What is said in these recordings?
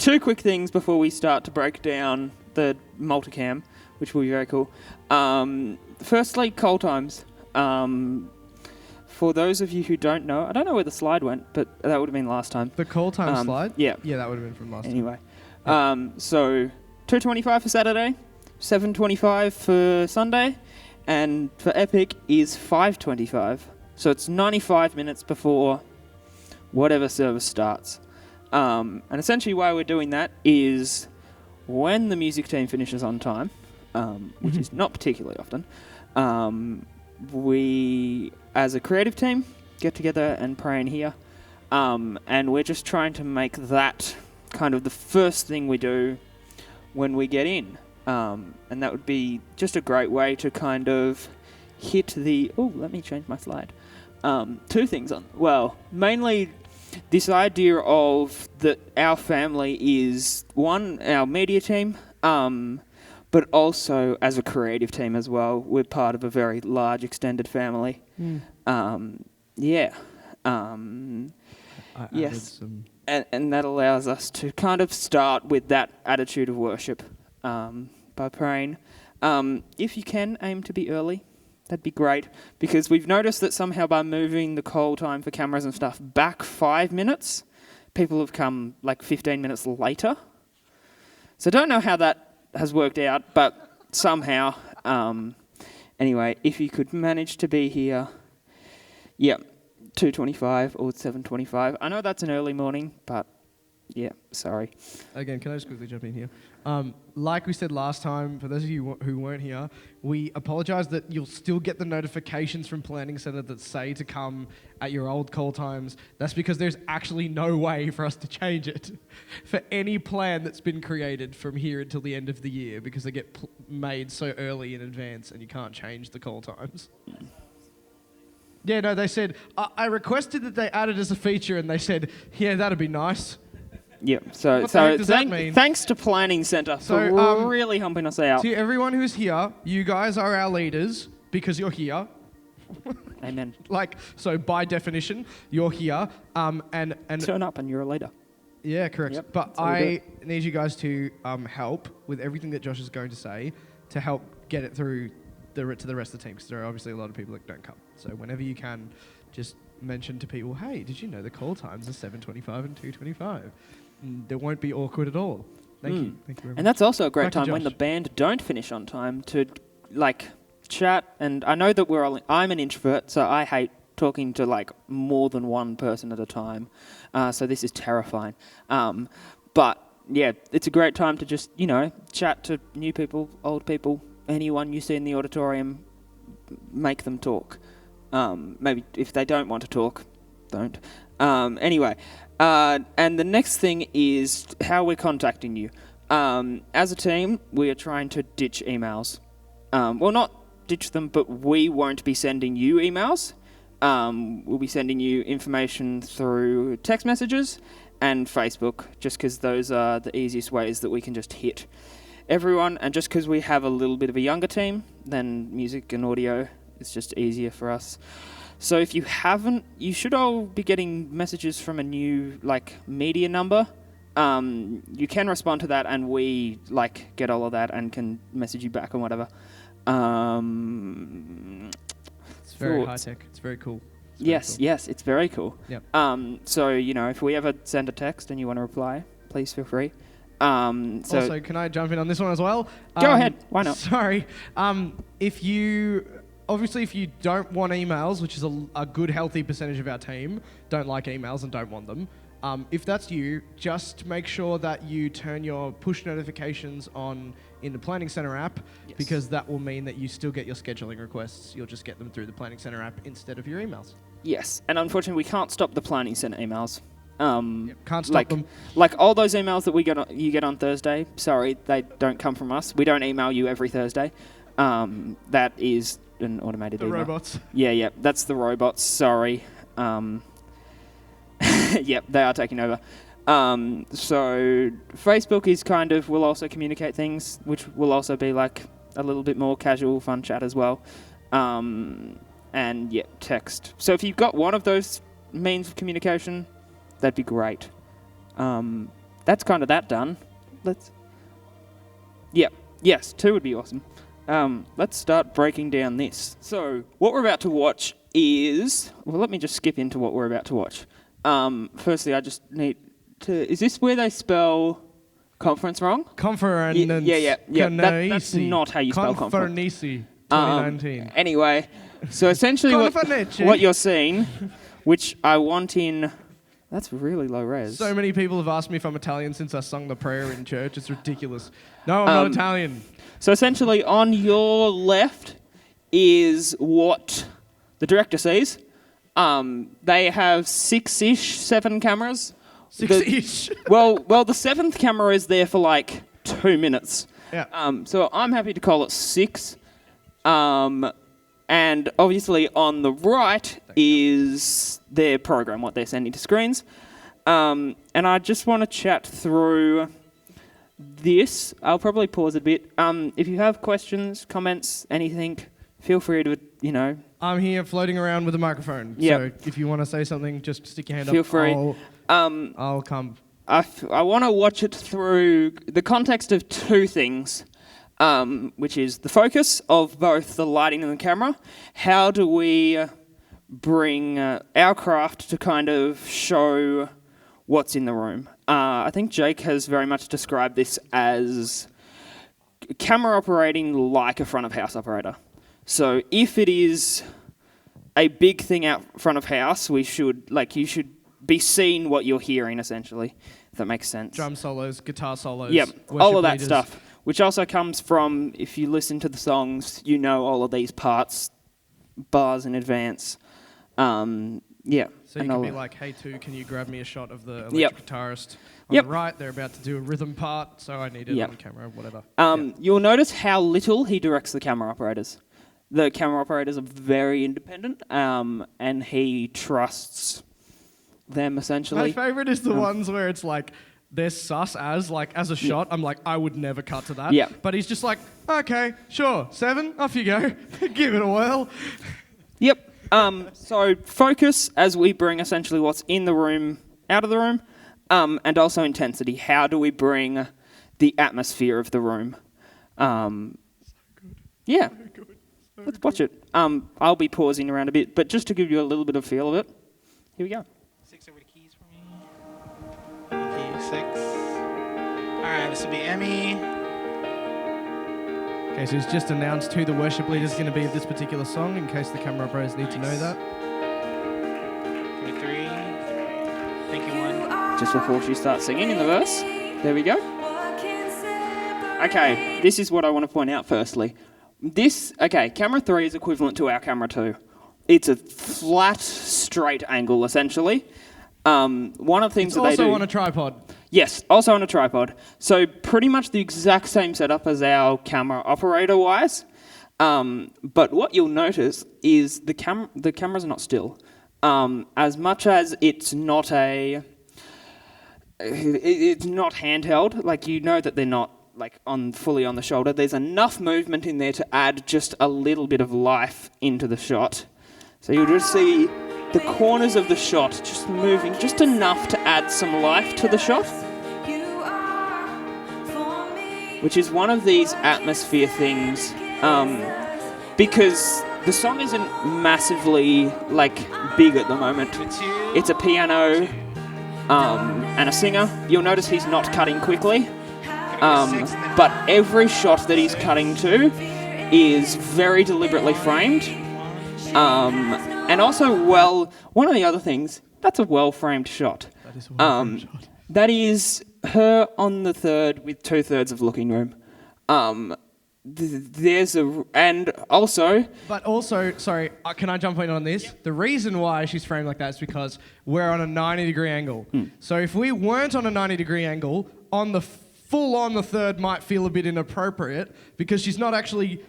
two quick things before we start to break down the multicam, which will be very cool. Firstly, call times. For those of you who don't know, I don't know where the slide went, but that would have been last time. The call time slide? Yeah. Yeah, that would have been from last time. Anyway. So 2:25 for Saturday, 7:25 for Sunday, and for Epic is 5:25. So it's 95 minutes before whatever service starts. And essentially why we're doing that is when the music team finishes on time, which is not particularly often, we, as a creative team, get together and pray in here. And we're just trying to make that kind of the first thing we do when we get in. And that would be just a great way to kind of hit the... Oh, let me change my slide. Two things on... Well, mainly this idea of that our family is, one, our media team, but also as a creative team as well. We're part of a very large extended family. Yes. And that allows us to kind of start with that attitude of worship by praying. If you can, aim to be early. That'd be great, because we've noticed that somehow by moving the call time for cameras and stuff back 5 minutes, people have come like 15 minutes later. So I don't know how that has worked out, but somehow. Anyway, if you could manage to be here, 2:25 or 7:25. I know that's an early morning, but sorry. Again, can I just quickly jump in here? Like we said last time, for those of you who weren't here, we apologise that you'll still get the notifications from Planning Centre that say to come at your old call times. That's because there's actually no way for us to change it for any plan that's been created from here until the end of the year, because they get made so early in advance and you can't change the call times. Yeah, no, they said, I requested that they add it as a feature, and they said, yeah, that'd be nice. Yeah, so thanks to Planning Centre for really humping us out. To everyone who's here, you guys are our leaders because you're here. Amen. So by definition, you're here. And turn up and you're a leader. Yeah, correct. Yep, but I need you guys to help with everything that Josh is going to say to help get it through to the rest of the team, because there are obviously a lot of people that don't come. So whenever you can, just mention to people, hey, did you know the call times are 7:25 and 2:25? There won't be awkward at all. Thank you. Thank you very much. And that's also a great time when the band don't finish on time to chat. And I know that I'm an introvert, so I hate talking to more than one person at a time. So this is terrifying. But yeah, it's a great time to just, chat to new people, old people, anyone you see in the auditorium, make them talk. Maybe if they don't want to talk, don't. Anyway, and the next thing is how we're contacting you. As a team, we are trying to ditch emails. Well, not ditch them, but we won't be sending you emails. We'll be sending you information through text messages and Facebook, just because those are the easiest ways that we can just hit everyone. And just because we have a little bit of a younger team than music and audio, it's just easier for us. So if you haven't, you should all be getting messages from a new media number. You can respond to that, and we get all of that and can message you back or whatever. It's very high tech. It's very cool. Yes, it's very cool. Yep. So if we ever send a text and you want to reply, please feel free. Also, can I jump in on this one as well? Go ahead. Why not? Sorry. If you don't want emails, which is a good, healthy percentage of our team, don't like emails and don't want them. If that's you, just make sure that you turn your push notifications on in the Planning Centre app, because that will mean that you still get your scheduling requests. You'll just get them through the Planning Centre app instead of your emails. Yes, and unfortunately we can't stop the Planning Centre emails. Can't stop them. All those emails that you get on Thursday, sorry, they don't come from us. We don't email you every Thursday. That is an automated email. The robots. Yeah, that's the robots, sorry. Yep, they are taking over. So Facebook is we'll also communicate things, which will also be a little bit more casual, fun chat as well. And text. So if you've got one of those means of communication, that'd be great. that's kind of that done. Yes, 2 would be awesome. Let's start breaking down this. So, what we're about to watch is... Well, let me just skip into what we're about to watch. Firstly, I just need to... Is this where they spell conference wrong? Conference. Yeah. That's not how you spell conference. Conference 2019. Anyway, so essentially what you're seeing, which I want in... That's really low res. So many people have asked me if I'm Italian since I sung the prayer in church. It's ridiculous. No, I'm not Italian. So essentially, on your left is what the director sees. They have 6-ish, 7 cameras. 6-ish? Well, the 7th camera is there for like 2 minutes. Yeah. So I'm happy to call it 6. And obviously on the right is their program, what they're sending to screens. And I just want to chat through this. I'll probably pause a bit. If you have questions, comments, anything, feel free to, I'm here floating around with a microphone. Yep. So if you want to say something, just stick your hand feel up. Free. I'll come. I want to watch it through the context of 2 things. Which is the focus of both the lighting and the camera. How do we bring our craft to kind of show what's in the room? I think Jake has very much described this as camera operating like a front of house operator. So if it is a big thing out front of house, you should be seeing what you're hearing, essentially, if that makes sense. Drum solos, guitar solos. Yep, all of that leaders. stuff. Which also comes from, if you listen to the songs, you know all of these parts, bars in advance. So you can be like, hey, can you grab me a shot of the electric guitarist on the right? They're about to do a rhythm part, so I need it on camera, whatever. You'll notice how little he directs the camera operators. The camera operators are very independent, and he trusts them, essentially. My favourite is the ones where it's like, they're sus as a shot. I'm like, I would never cut to that. Yeah. But he's just like, okay, sure, 7, off you go. Give it a whirl. Yep. So focus as we bring essentially what's in the room out of the room, and also intensity. How do we bring the atmosphere of the room? So good. Yeah. So good. So Let's watch it. I'll be pausing around a bit, but just to give you a little bit of feel of it, here we go. 6 over the keys for me. Key 6. Alright, this will be Emmy. Okay, so he's just announced who the worship leader is going to be of this particular song, in case the camera operators need to know that. Give me 3. Thank you, 1. Just before she starts singing in the verse. There we go. Okay, this is what I want to point out firstly. Camera 3 is equivalent to our camera 2. It's a flat, straight angle, essentially. One of the things that they do... It's also on a tripod. Yes, also on a tripod. So pretty much the exact same setup as our camera operator-wise. But what you'll notice is the camera's not still. As much as it's not it's not handheld, like you know that they're not like fully on the shoulder. There's enough movement in there to add just a little bit of life into the shot. So you'll just see the corners of the shot just moving just enough to add some life to the shot. Which is one of these atmosphere things, because the song isn't massively big at the moment. It's a piano and a singer. You'll notice he's not cutting quickly, but every shot that he's cutting to is very deliberately framed. And also, one of the other things, that's a well-framed shot. That is a well-framed shot. That is her on the third with 2/3 of looking room. But also, sorry, can I jump in on this? Yep. The reason why she's framed like that is because we're on a 90-degree angle. So if we weren't on a 90-degree angle, on the third might feel a bit inappropriate because she's not actually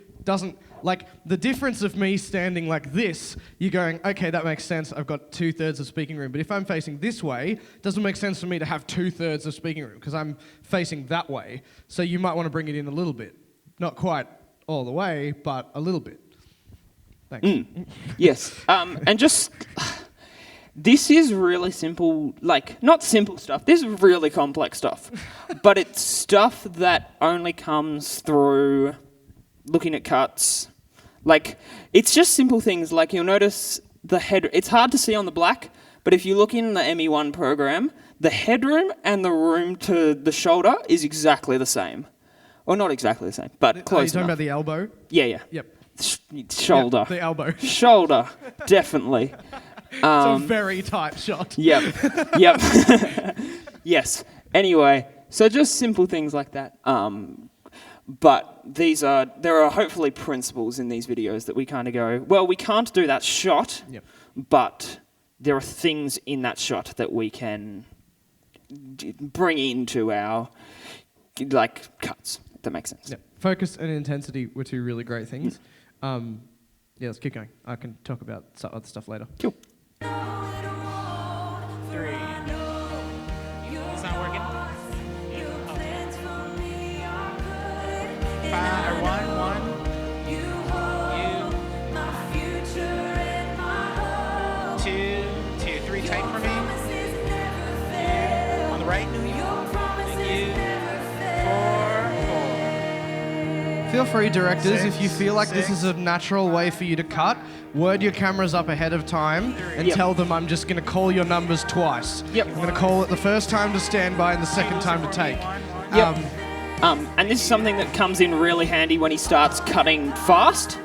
the difference of me standing like this, you're going, okay, that makes sense, I've got 2/3 of speaking room. But if I'm facing this way, it doesn't make sense for me to have 2/3 of speaking room because I'm facing that way. So you might want to bring it in a little bit. Not quite all the way, but a little bit. Thanks. Yes. And just This is really simple, like, not simple stuff. This is really complex stuff. But it's stuff that only comes through looking at cuts. Like, it's just simple things. Like, you'll notice the head. It's hard to see on the black, but if you look in the ME1 program, the headroom and the room to the shoulder is exactly the same. Or not exactly the same, but Are you close talking enough. about the elbow? Yeah. Yep. Shoulder. Yep, the elbow. Shoulder, definitely. It's a very tight shot. Yep. Yes. Anyway, so just simple things like that. But there are hopefully principles in these videos that we kind of go, well, we can't do that shot, but there are things in that shot that we can bring into our cuts. If that makes sense. Yep. Focus and intensity were two really great things. Let's keep going. I can talk about other stuff later. Cool. 3. It's not working. 5 or 1. 2, 3 tight for me. On the right. Thank you. 4. Feel free, directors, if you 6, feel like this is a natural way for you to cut, word your cameras up ahead of time and tell them I'm just going to call your numbers twice. Yep. I'm going to call it the first time to stand by and the second time to take. Yep. And this is something that comes in really handy when he starts cutting fast.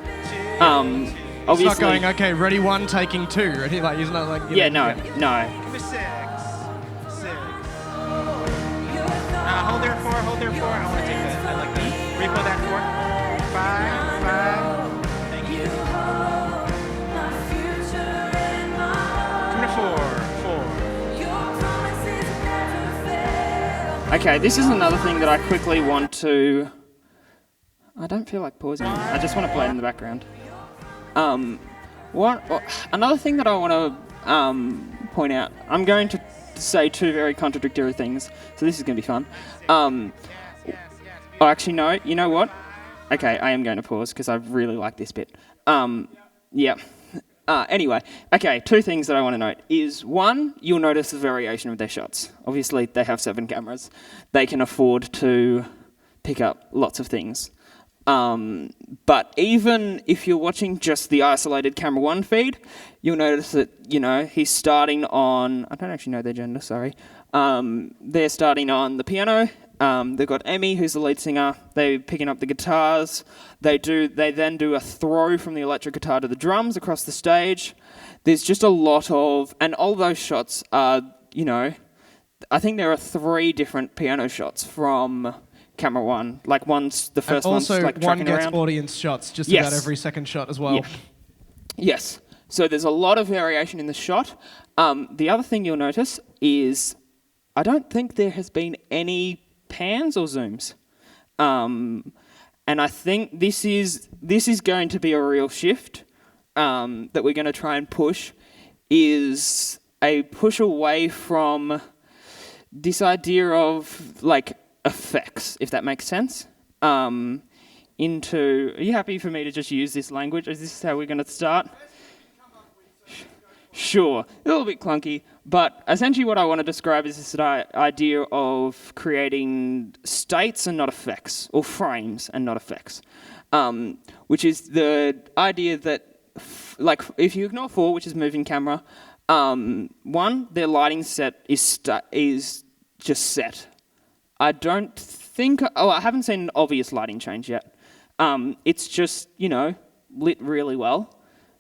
Obviously, It's not going, okay, ready 1, taking 2. Ready, like, he's not like... No. Give me 6. 6. Hold there 4. I want to take that. I like that. Repo that 4. 5. Thank you. Come to 4. Okay, this is another thing that I quickly want to... I don't feel like pausing. I just want to play it in the background. Another thing that I want to point out, I'm going to say 2 very contradictory things, so this is going to be fun. Actually, no, you know what? Okay, I am going to pause because I really like this bit. Anyway, okay, 2 things that I want to note is, 1, you'll notice the variation of their shots. Obviously, they have 7 cameras. They can afford to pick up lots of things. But even if you're watching just the isolated camera 1 feed, you'll notice that, he's starting on... I don't actually know their gender, sorry. They're starting on the piano. They've got Emmy, who's the lead singer. They're picking up the guitars. They then do a throw from the electric guitar to the drums across the stage. There's just a lot of... And all those shots are, I think there are 3 different piano shots from camera 1. Like, one's... The first one's, like, one tracking gets around. audience shots just Yes. about every second shot as well. Yeah. Yes. So there's a lot of variation in the shot. The other thing you'll notice is I don't think there has been any pans or zooms. And I think this is going to be a real shift that we're going to try and push, is a push away from this idea of, like, effects, if that makes sense. Are you happy for me to just use this language? Is this how we're going to start? Sure, a little bit clunky, but essentially what I want to describe is this idea of creating states and not effects, or frames and not effects, which is the idea that, if you ignore 4, which is moving camera, 1, their lighting set is just set. I haven't seen an obvious lighting change yet. It's just, lit really well,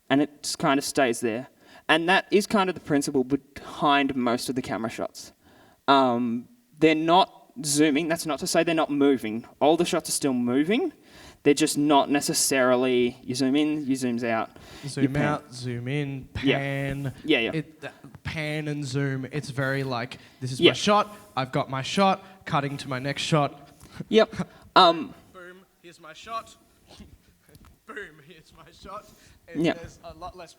and it just kind of stays there. And that is kind of the principle behind most of the camera shots. They're not zooming. That's not to say they're not moving. All the shots are still moving. They're just not necessarily, you zoom in, you zooms out. Zoom out, zoom in, pan. Yeah. Pan and zoom. It's very like, this is my shot, I've got my shot, cutting to my next shot. Yep. Boom, here's my shot. Boom, here's my shot. And there's a lot less...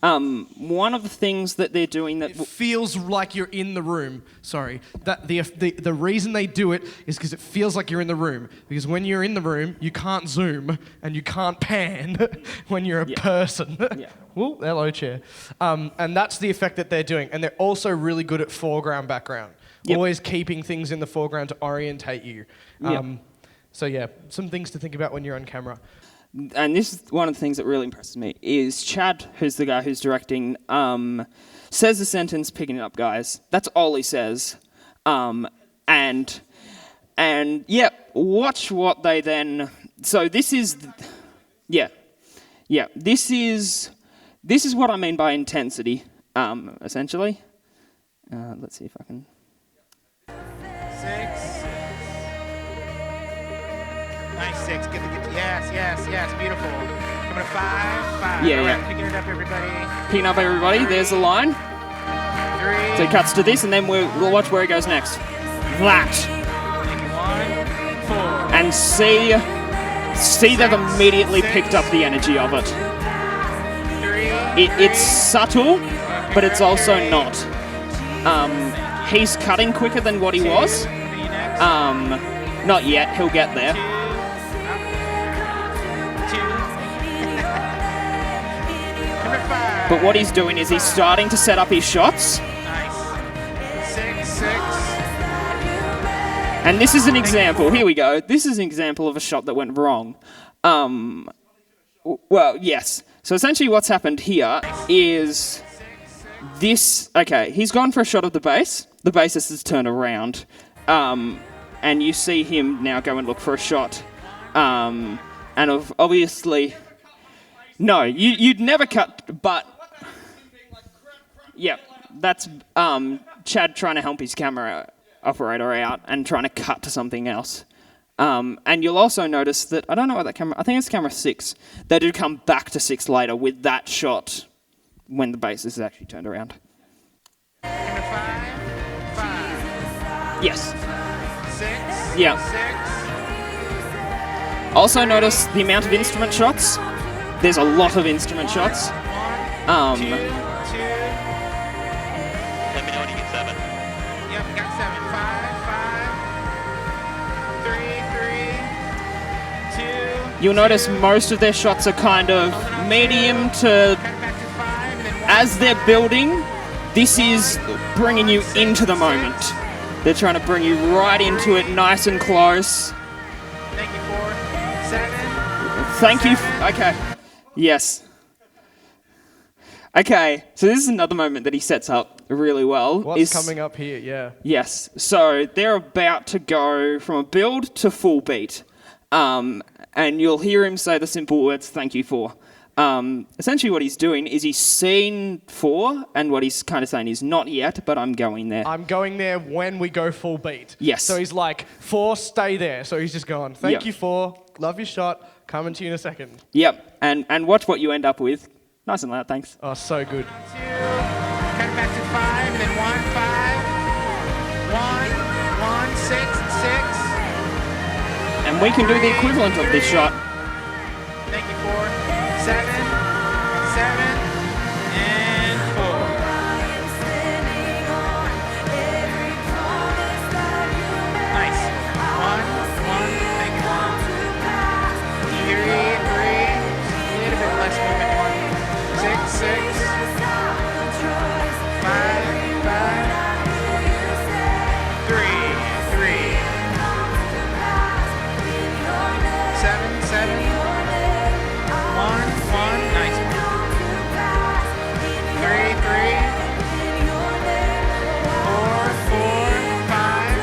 One of the things that they're doing that... It feels like you're in the room. Sorry. That the reason they do it is because it feels like you're in the room. Because when you're in the room, you can't zoom and you can't pan when you're a person. Yeah. Ooh, hello, chair. And that's the effect that they're doing. And they're also really good at foreground, background. Yep. Always keeping things in the foreground to orientate you. So yeah, some things to think about when you're on camera. And this is one of the things that really impresses me, is Chad, who's the guy who's directing, says the sentence, "Picking it up, guys." That's all he says. And yeah, watch what they then... So this is... This is what I mean by intensity, essentially. Let's see if I can... 6. Nice 6. Get yes, beautiful. Coming to 5, 5. Yeah, All yeah. right, picking it up, everybody. Picking up, everybody. There's the line. 3. So he cuts to this, and then we'll watch where he goes next. That. 1, 4. And see they've immediately picked up the energy of it. 3. It's subtle, but it's also not. He's cutting quicker than what he was. Not yet, he'll get there. 5. But what he's doing is he's starting to set up his shots. Nice. 6. And this is an example. Here we go. This is an example of a shot that went wrong. Well, yes. So essentially what's happened here is this... Okay, he's gone for a shot of the base. The bassist has turned around. And you see him now go and look for a shot. And obviously... No, you'd never cut... But... Yeah, that's Chad trying to help his camera operator out and trying to cut to something else. And you'll also notice that, I don't know what that camera, I think it's camera 6. They do come back to 6 later with that shot when the bassist is actually turned around. 5. Yes. 6. Yeah. 6. Also notice the amount of instrument shots. There's a lot of instrument shots. 1, 2, 2. Let me know when you get 7. Yep, we got 7. 5, 5. 3, 3, 2. You'll notice most of their shots are kind of medium to... Cut it back to 5, and then 1. As they're building, this is bringing you into the moment. They're trying to bring you right into it, nice and close. Thank you, 4. 7. Thank you. Okay. Yes. Okay, so this is another moment that he sets up really well. What's coming up here? Yeah. Yes. So they're about to go from a build to full beat. And you'll hear him say the simple words, "Thank you, 4." Essentially what he's doing is he's seen 4, and what he's kind of saying is, not yet, but I'm going there. I'm going there when we go full beat. Yes. So he's like, 4, stay there. So he's just going, thank Yep. you, 4. Love your shot. Coming to you in a second. Yep. And watch what you end up with. Nice and loud, thanks. Oh, so good. 2. Cut it back to 5, and then 1, 5. 1, 6, 6. And we can do the equivalent of this shot. Thank you, 4. 7, 7, and 4. Nice. 1, 1, thank you, 1. 3, 3. A little bit less movement. 1, 6, 6. 5, 5. 3, 3. 7, 7. 1, 1, nice. 3, 3. 4, 4, 5.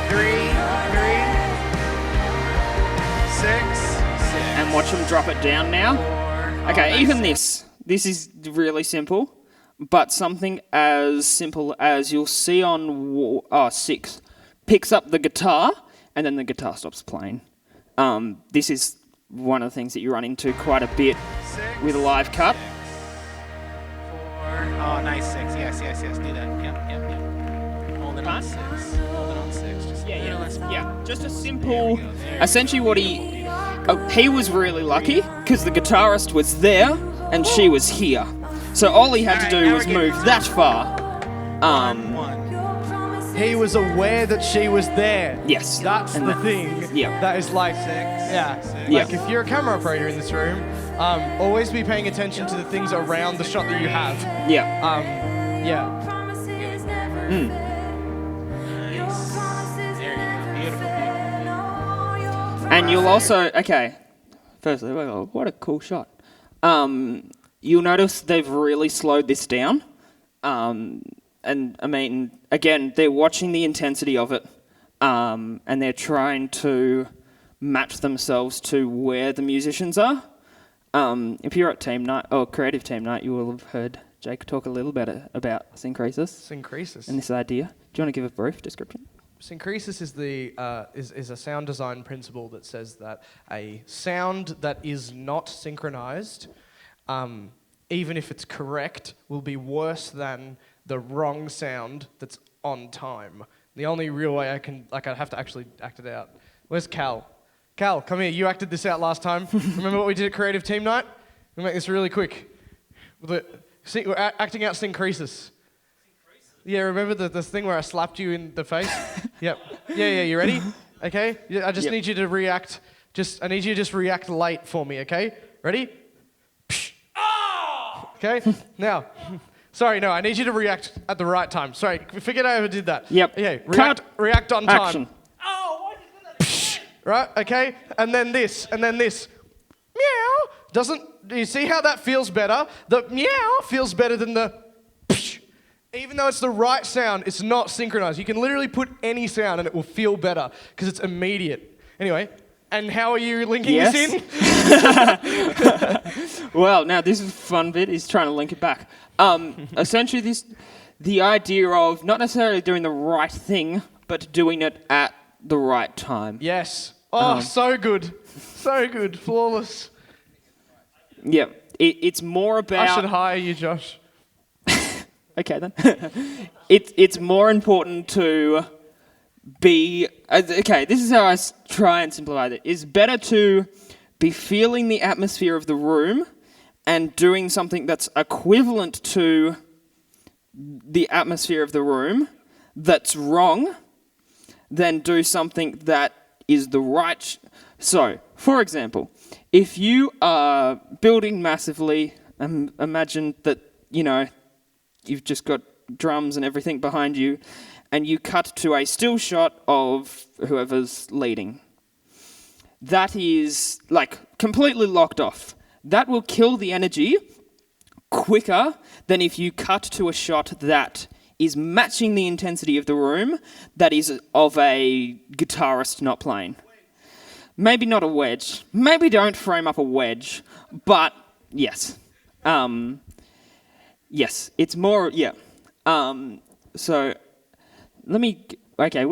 3, 3. 6, 6. And watch them drop it down now. 4. Okay, Oh, even nice. this is really simple, but something as simple as you'll see on 6 picks up the guitar, and then the guitar stops playing. This is one of the things that you run into quite a bit 6, with a live cut. 4. Oh, nice. 6. Yes. Do that. Yep. Hold it on 6. Hold it on 6. Just Just a simple. Essentially, what he was really lucky because the guitarist was there and she was here. So all he had to do was move that far. 1-1. He was aware that she was there. Yes. That's And the that- thing. yeah. That is like, yeah. Yeah. Like if you're a camera operator in this room, always be paying attention to the things around the shot that you have. Yeah. Yeah. Nice. There you go. Beautiful. And you'll also, okay, firstly, what a cool shot. You'll notice they've really slowed this down. And I mean, again, they're watching the intensity of it, and they're trying to match themselves to where the musicians are. If you're at team night or creative team night, you will have heard Jake talk a little bit about syncresis Syncresis. and this idea. Do you want to give a brief description? Syncresis is is a sound design principle that says that a sound that is not synchronized, even if it's correct, will be worse than the wrong sound that's on time. The only real way I'd have to actually act it out. Where's Cal? Cal, come here. You acted this out last time. Remember what we did at Creative Team Night? We'll make this really quick. We're acting out syncresis. Yeah, remember the thing where I slapped you in the face? Yep. Yeah, you ready? Okay? I just need you to react. I need you to just react late for me, okay? Ready? Okay? Now, sorry, no, I need you to react at the right time. Sorry, forget I ever did that. Yep. Okay, Cut. react on time. Action. Right, okay? And then this. Meow. Do you see how that feels better? The meow feels better than the psh. Even though it's the right sound, it's not synchronized. You can literally put any sound and it will feel better because it's immediate. Anyway, and how are you linking this in? Well, now this is a fun bit. He's trying to link it back. Essentially, the idea of not necessarily doing the right thing, but doing it at the right time. Yes. Oh, so good. So good. Flawless. Yeah, it's more about. I should hire you, Josh. Okay then. It's more important to be. Okay, this is how I try and simplify it. It's better to be feeling the atmosphere of the room and doing something that's equivalent to the atmosphere of the room that's wrong than do something that is the right. So, for example, if you are building massively, imagine that, you've just got drums and everything behind you, and you cut to a still shot of whoever's leading. That is, completely locked off. That will kill the energy quicker than if you cut to a shot that is matching the intensity of the room that is of a guitarist not playing. Maybe not a wedge. Maybe don't frame up a wedge, but yes. Yes, it's more, yeah. So, we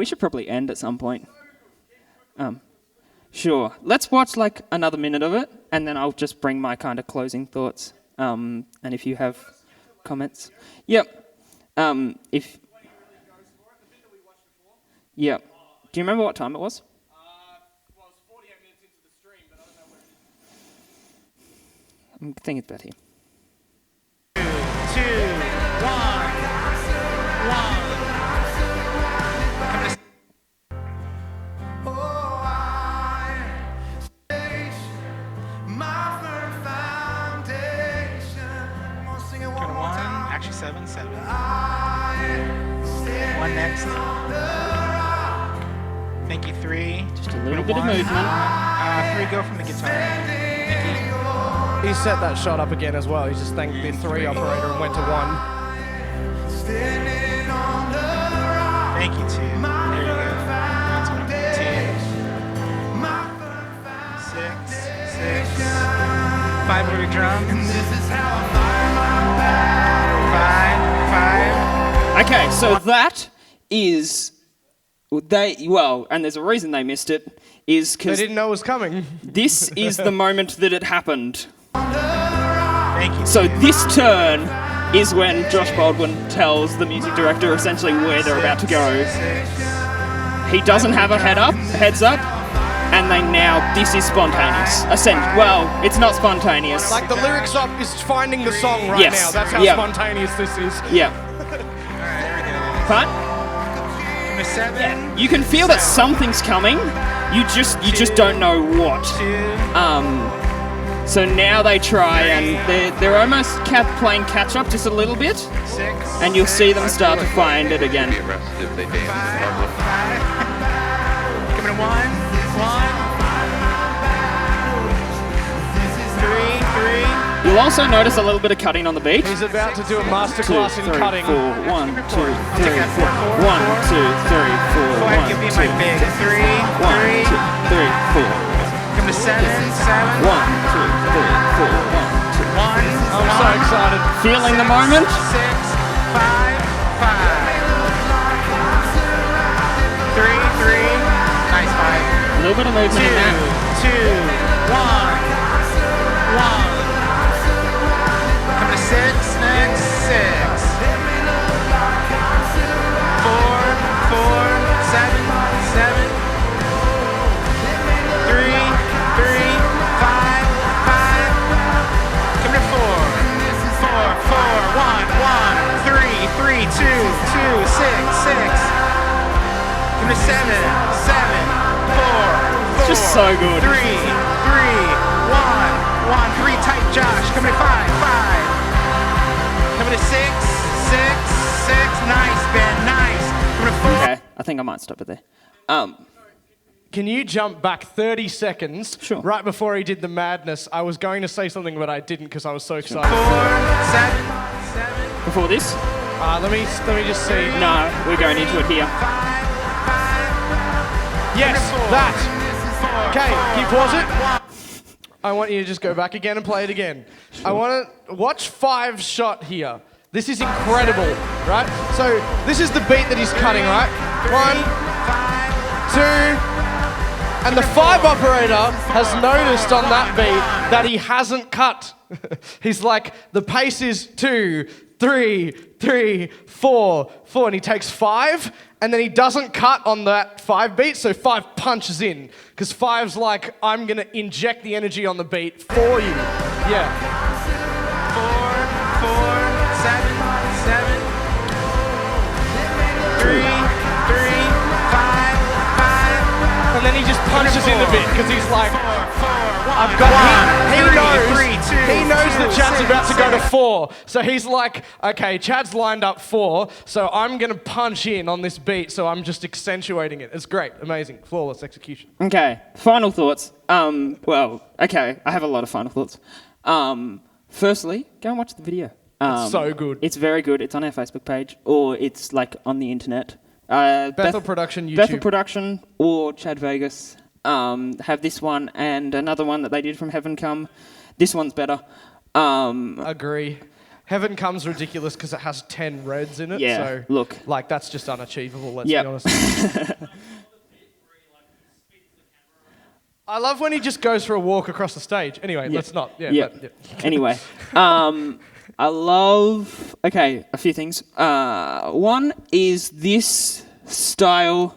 should probably end at some point. Sure. Let's watch another minute of it, and then I'll just bring my kind of closing thoughts. And if you have comments. Yep. Yeah. Do you remember what time it was? Well, it's 48 minutes into the stream, but I don't know where it is. I think it's about here. 2, 1. Actually 7. 1 next. Thank you, 3. Just a little bit of movement. 3 go from the guitar. Thank you. He set that shot up again as well. He just thanked the 3 operator and went to 1. Thank you, 2. There you go. That's what I'm doing. 2. 6. 5 over drums. 5. Okay, so that is... and there's a reason they missed it, is They because didn't know it was coming. this is the moment that it happened. Thank you. So this turn is when Josh Baldwin tells the music director essentially where they're about to go. He doesn't have a heads up, and they now, this is spontaneous. Well, it's not spontaneous. Like the lyrics up is finding the song right Yes. now. That's how Yep. spontaneous this is. Yeah. Fun? Number 7. You can feel that something's coming. You just don't know what. 2. So now they try and they're almost playing catch up just a little bit, 6. and you'll see them start to find it Be again. arrested if they dance regardless. 5. Coming to 1. 3. You'll also notice a little bit of cutting on the beat. He's about to do a 2, masterclass in 3, cutting. 4, 1, 2, 3, take that 4, 4, 1, 2, 3, 4, 4. 1, Give me 2, my big. 3. 1, 2, 3, 4. Come to 7. 7. 1, 2, 3, 4, 1, 2. 1. I'm so excited. Feeling the moment? 6. 5. 3. Nice 5. A little bit of movement in that. 2. 1. Come to 6. Next 6. 4. 7. 3. 5. Come to 4. 1. 3. 2. 6. Come to 7. 4. It's just so good. 3. 1. 3 tight Josh. Coming to 5. Coming to 6. Nice, Ben. Nice. Coming to 4. Okay, I think I might stop it there. Can you jump back 30 seconds? Sure. Right before he did the madness, I was going to say something, but I didn't because I was so excited. 4. 7. Before this? Let me just see. No, we're going into it here. 5. Yes, that. 4. Okay, can you pause it? I want you to just go back again and play it again. I want to watch 5 shot here. This is incredible, right? So this is the beat that he's cutting, right? 1, 2, and the 5 operator has noticed on that beat that he hasn't cut. He's like, the pace is 2, 3, 4, and he takes 5, and then he doesn't cut on that 5 beat, so 5 punches in. Because 5's like, I'm gonna inject the energy on the beat for you. Yeah. 7. 3. 5. And then he just punches in the beat, because he's like, 4. I've got he knows 3, 2. he knows that Chad's about to go to 4. So he's like, okay, Chad's lined up 4, so I'm gonna punch in on this beat, so I'm just accentuating it. It's great, amazing, flawless execution. Okay, final thoughts. Okay, I have a lot of final thoughts. Firstly, go and watch the video. It's so good. It's very good. It's on our Facebook page, or it's like on the internet. Bethel Production YouTube. Bethel Production or Chad Vegas have this one and another one that they did from Heaven Come. This one's better. Agree. Heaven Comes ridiculous because it has 10 reds in it. Yeah, So look. like that's just unachievable. Let's Yep. be honest. I love when he just goes for a walk across the stage. Anyway, Yeah. let's not. Yeah. Yeah. Anyway, I love. Okay, a few things. One is this style.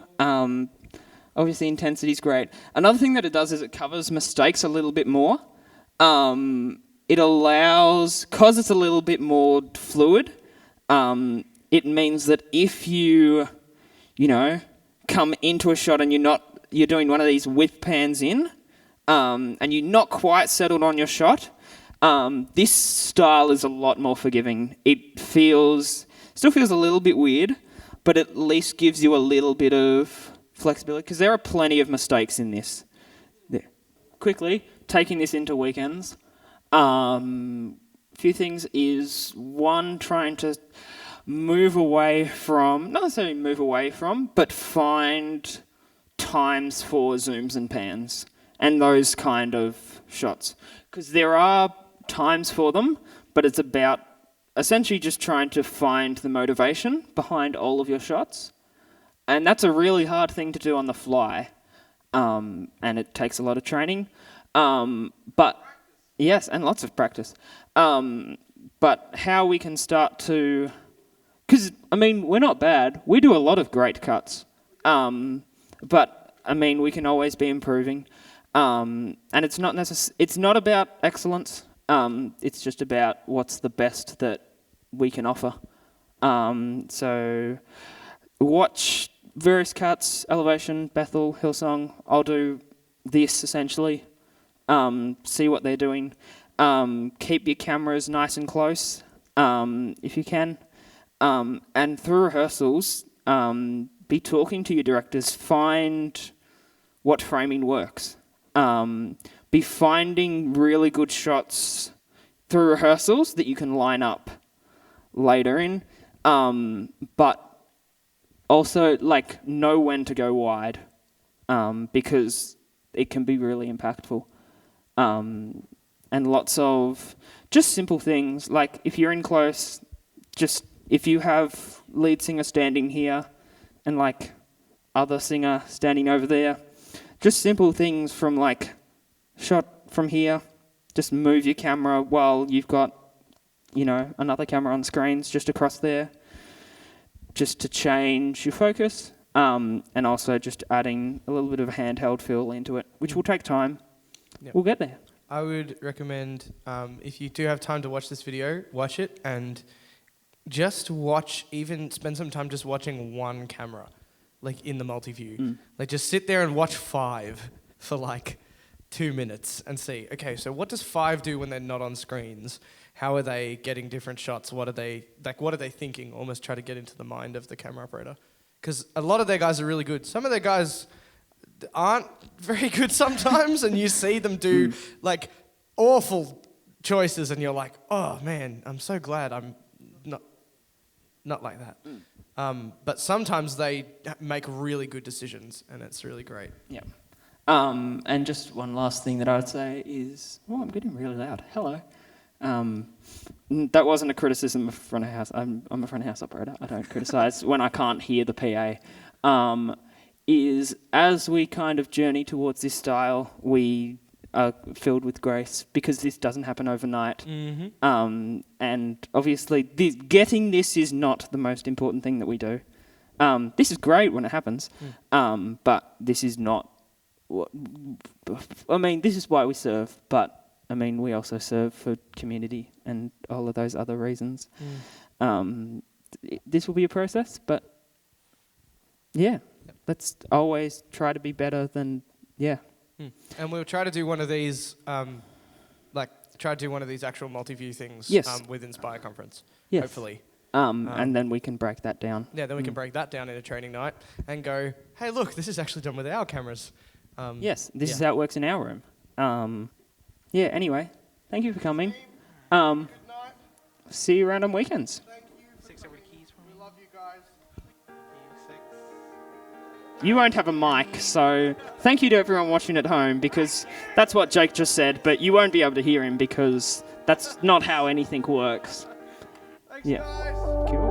Obviously, intensity is great. Another thing that it does is it covers mistakes a little bit more. It allows, because it's a little bit more fluid. It means that if you come into a shot and you're doing one of these whip pans in, and you're not quite settled on your shot. This style is a lot more forgiving. It still feels a little bit weird, but at least gives you a little bit of flexibility, because there are plenty of mistakes in this. There. Quickly, taking this into weekends, few things is, one, trying to move away from, not necessarily move away from, but find times for zooms and pans and those kind of shots. Because there are times for them, but it's about essentially just trying to find the motivation behind all of your shots. And that's a really hard thing to do on the fly. And it takes a lot of training. But yes, and lots of practice. But how we can start to... Because, we're not bad. We do a lot of great cuts. But I mean, we can always be improving. And it's not it's not about excellence. It's just about what's the best that we can offer. So watch various cuts, Elevation, Bethel, Hillsong. I'll do this essentially. See what they're doing. Keep your cameras nice and close if you can. And through rehearsals, be talking to your directors. Find what framing works. Be finding really good shots through rehearsals that you can line up later in. But also, like, know when to go wide because it can be really impactful. And lots of just simple things, like if you're in close, just if you have lead singer standing here and like other singer standing over there, just simple things from like shot from here, just move your camera while you've got, you know, another camera on screens just across there, just to change your focus, and also just adding a little bit of a handheld feel into it, which will take time. Yep. We'll get there. I would recommend, if you do have time to watch this video, watch it and just watch, even spend some time just watching one camera, like in the multi-view. Like just sit there and watch 5 for like 2 minutes and see, okay, so what does 5 do when they're not on screens? How are they getting different shots? What are they thinking? Almost try to get into the mind of the camera operator. Because a lot of their guys are really good. Some of their guys aren't very good sometimes, and you see them do like awful choices, and you're like, oh man, I'm so glad I'm not like that. But sometimes they make really good decisions, and it's really great. Yeah. And just one last thing that I would say is, oh, I'm getting really loud. Hello. That wasn't a criticism of front of house. I'm a front of house operator. I don't criticise when I can't hear the PA. Is as we kind of journey towards this style, we are filled with grace because this doesn't happen overnight. And obviously, getting this is not the most important thing that we do. This is great when it happens, but this is not. I mean, this is why we serve, but I mean, we also serve for community and all of those other reasons. This will be a process, but yeah. Let's always try to be better than, And we'll try to do one of these, actual multi-view things with Inspire Conference, hopefully. And then we can break that down. Yeah, then we can break that down in a training night and go, hey, look, this is actually done with our cameras. This is how it works in our room. Anyway, thank you for coming. Good night. See you around on weekends. Thank you. 6 over the keys for me. We love you guys. 6. You won't have a mic, so thank you to everyone watching at home, because that's what Jake just said, but you won't be able to hear him because that's not how anything works. Thanks, guys. Cool.